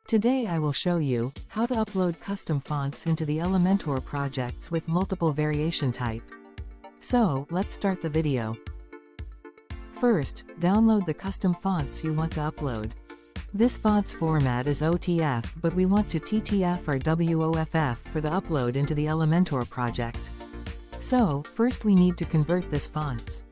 Today I will show you how to upload custom fonts into the Elementor projects with multiple variation type. So, let's start the video. First, download the custom fonts you want to upload. This font's format is OTF, but we want to TTF or WOFF for the upload into the Elementor project. So, first we need to convert this fonts.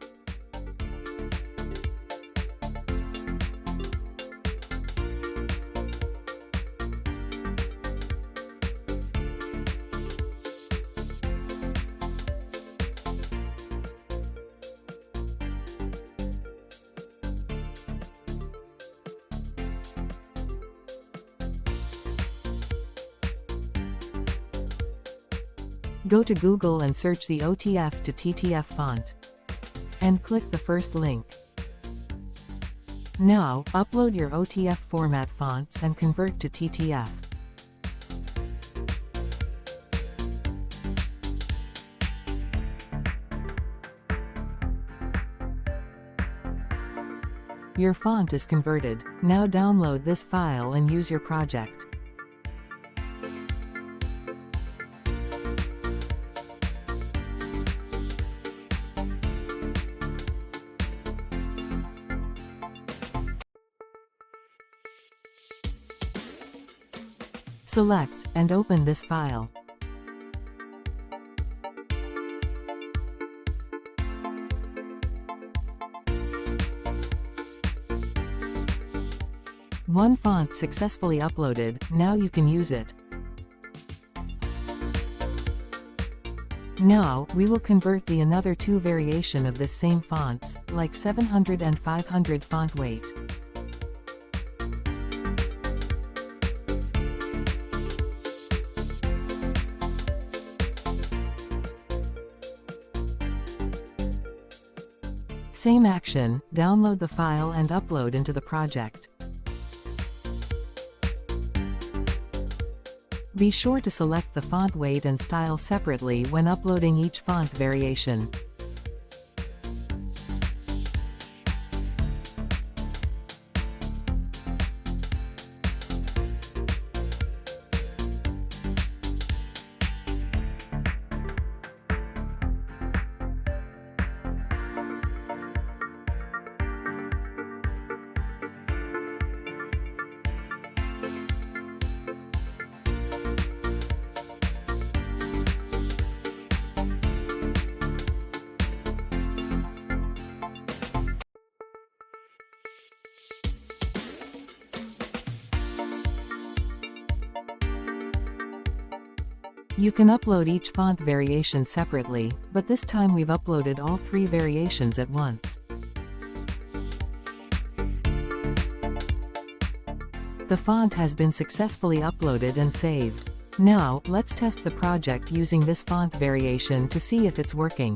Go to Google and search the OTF to TTF font. And click the first link. Now, upload your OTF format fonts and convert to TTF. Your font is converted. Now download this file and use your project. Select, and open this file. One font successfully uploaded, now you can use it. Now, we will convert the another two variation of this same fonts, like 700 and 500 font weight. Same action, download the file and upload into the project. Be sure to select the font weight and style separately when uploading each font variation. You can upload each font variation separately, but this time we've uploaded all three variations at once. The font has been successfully uploaded and saved. Now, let's test the project using this font variation to see if it's working.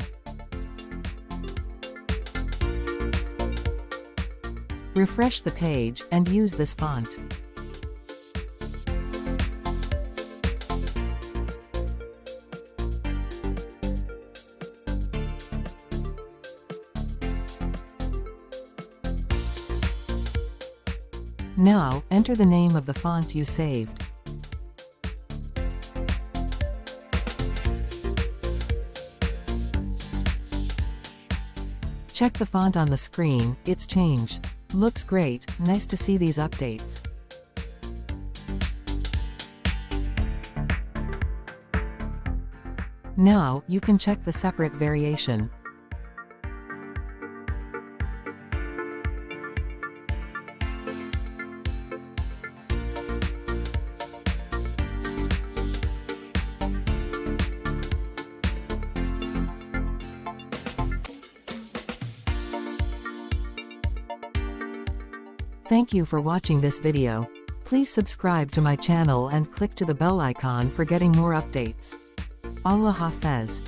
Refresh the page, and use this font. Now, enter the name of the font you saved. Check the font on the screen, it's changed. Looks great, nice to see these updates. Now, you can check the separate variation. Thank you for watching this video. Please subscribe to my channel and click to the bell icon for getting more updates. Allah Hafez.